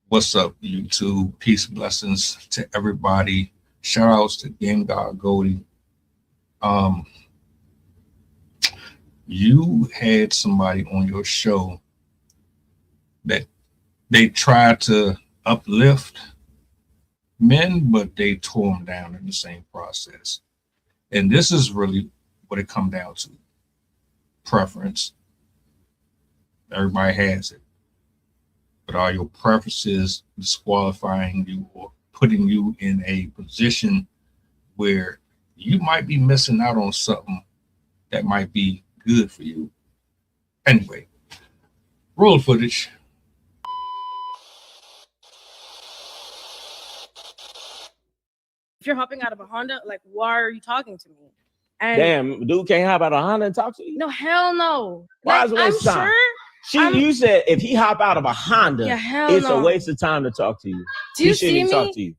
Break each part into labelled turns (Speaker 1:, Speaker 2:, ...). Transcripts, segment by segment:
Speaker 1: What's up, YouTube? Peace, blessings to everybody. Shout outs to Game God Goldie. Um, you had somebody on your show that they tried to uplift men, but they tore them down in the same process. And this is really what it comes down to: preference. Everybody has it, but are your preferences disqualifying you or putting you in a position where you might be missing out on something that might be good for you? Anyway, roll footage.
Speaker 2: If you're hopping out of a Honda, like, why are you talking to me? And
Speaker 3: Damn, dude can't hop out of Honda and talk to you?
Speaker 2: no, hell no.
Speaker 3: Why
Speaker 2: Like,
Speaker 3: is it a
Speaker 2: I'm
Speaker 3: waste of time?
Speaker 2: sure.
Speaker 3: You said if he hop out of a Honda,
Speaker 2: Yeah, hell
Speaker 3: it's
Speaker 2: no.
Speaker 3: a waste of time to talk to you.
Speaker 2: Do you
Speaker 3: He shouldn't
Speaker 2: see
Speaker 3: even
Speaker 2: me?
Speaker 3: talk to you.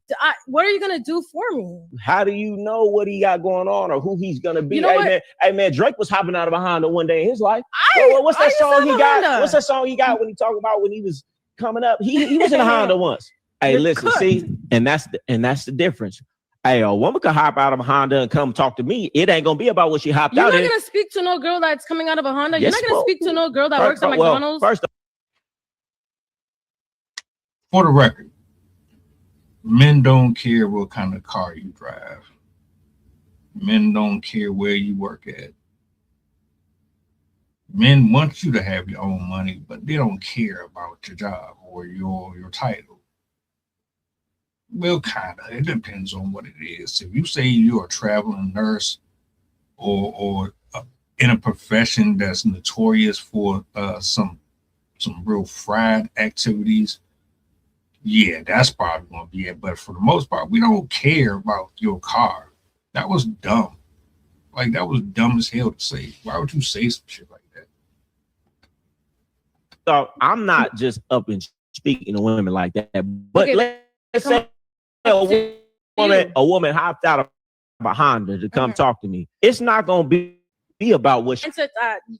Speaker 2: What are you gonna do for me?
Speaker 3: How do you know what he got going on or who he's gonna be?
Speaker 2: You know what?
Speaker 3: Hey man, Drake was hopping out of a Honda one day in his life. What's
Speaker 2: I
Speaker 3: that
Speaker 2: used to
Speaker 3: song
Speaker 2: have
Speaker 3: he
Speaker 2: a
Speaker 3: got?
Speaker 2: Honda.
Speaker 3: What's that song he got when he talking about when he was coming up? He was in a Honda once. Hey,
Speaker 2: You're
Speaker 3: listen,
Speaker 2: cooked.
Speaker 3: see, and that's the difference. Hey, a woman could hop out of a Honda and come talk to me. It ain't gonna be about what she hopped
Speaker 2: You're
Speaker 3: out
Speaker 2: not
Speaker 3: in.
Speaker 2: gonna speak to no girl that's coming out of a Honda.
Speaker 3: Yes,
Speaker 2: You're not gonna speak to no girl that works at
Speaker 3: well,
Speaker 2: McDonald's.
Speaker 3: first
Speaker 1: For the record, men don't care what kind of car you drive. Men don't care where you work at. Men want you to have your own money, but they don't care about your job or your title. Well, kind of. It depends on what it is. If you say you're a traveling nurse or in a profession that's notorious for some real fried activities, yeah, that's probably gonna be it. But for the most part, we don't care about your car. That was dumb. Like, that was dumb as hell to say. Why would you say some shit like that?
Speaker 3: So I'm not just up and speaking to women like that, but
Speaker 2: Okay,
Speaker 3: let's say a woman hopped out of a Honda to come talk to me. It's not gonna be about what she
Speaker 2: said,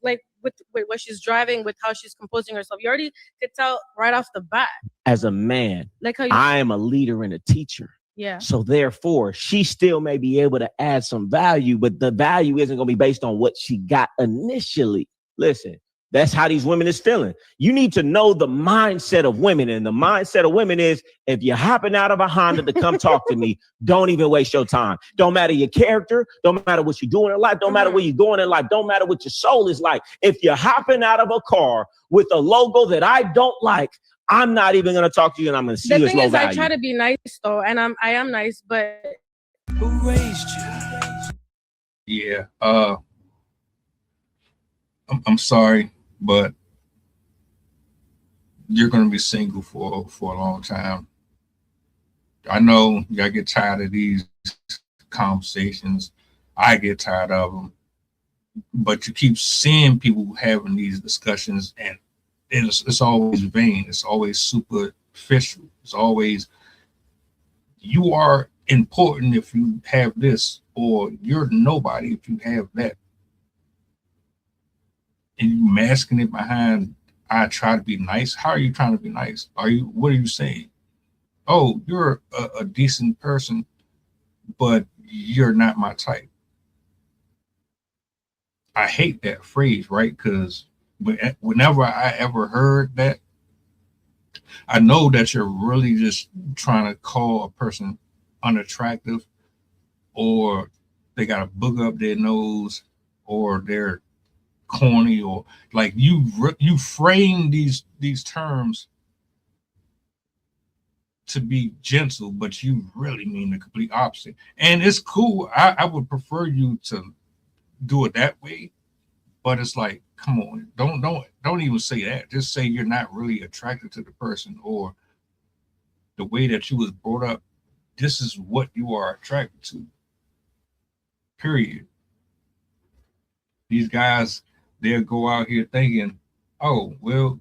Speaker 2: like with what she's driving, with how she's composing herself. You already could tell right off the bat.
Speaker 3: As a man,
Speaker 2: like how
Speaker 3: I am a leader and a teacher.
Speaker 2: Yeah.
Speaker 3: So therefore, she still may be able to add some value, but the value isn't gonna be based on what she got initially. Listen. That's how these women is feeling. You need to know the mindset of women. And the mindset of women is, if you're hopping out of a Honda to come talk to me, don't even waste your time. Don't matter your character. Don't matter what you're doing in life. Don't matter where you're going in life. Don't matter what your soul is like. If you're hopping out of a car with a logo that I don't like, I'm not even going to talk to you, and I'm going to see you as low value.
Speaker 2: The thing is, I try to be nice, though, and I am nice, but...
Speaker 4: Who raised you?
Speaker 1: Yeah. I'm sorry, but you're going to be single for a long time. I know y'all get tired of these conversations. I get tired of them. But you keep seeing people having these discussions, and it's always vain. It's always superficial. It's always, you are important if you have this, or you're nobody if you have that. And you masking it behind, I try to be nice. How are you trying to be nice? What are you saying? Oh, you're a decent person, but you're not my type. I hate that phrase, right? Because whenever I ever heard that, I know that you're really just trying to call a person unattractive, or they got a boog up their nose, or they're corny, or like you frame these terms to be gentle, but you really mean the complete opposite. And it's cool. I would prefer you to do it that way, but it's like, come on, don't even say that. Just say you're not really attracted to the person, or the way that you was brought up, this is what you are attracted to, period. These guys, they'll go out here thinking, oh, well,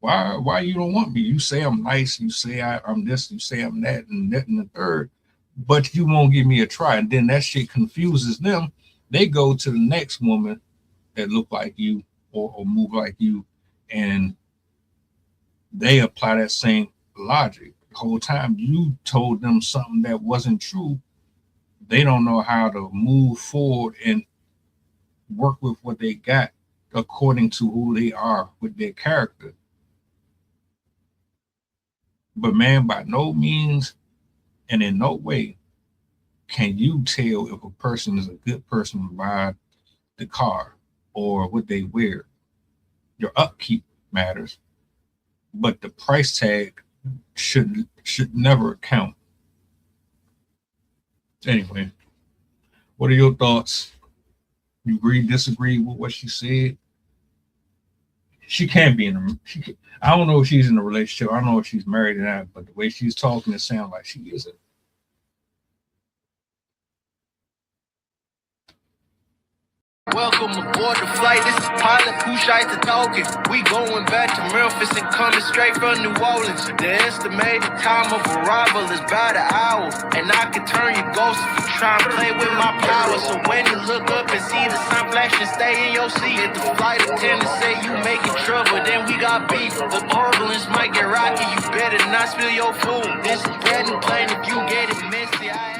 Speaker 1: why you don't want me? You say I'm nice, you say I'm this, you say I'm that, and the third, but you won't give me a try. And then that shit confuses them. They go to the next woman that look like you, or move like you, and they apply that same logic. The whole time you told them something that wasn't true, they don't know how to move forward and work with what they got according to who they are with their character. But man, by no means and in no way can you tell if a person is a good person by the car or what they wear. Your upkeep matters, but the price tag should never count. Anyway, what are your thoughts? You agree, disagree with what she said? She can't be in a. I don't know if she's in a relationship. I don't know if she's married or not, but the way she's talking, it sounds like she isn't.
Speaker 5: Welcome aboard the flight. This is pilot Pusha talking. We going back to Memphis and coming straight from New Orleans. The estimated time of arrival is about an hour, and I can turn your ghost if you try and play with my power. So when you look up and see the sun flashing, stay in your seat. If the flight attendant say you making trouble, then we got beef. The turbulence might get rocky. You better not spill your food. This is bread and plain if you get it messy.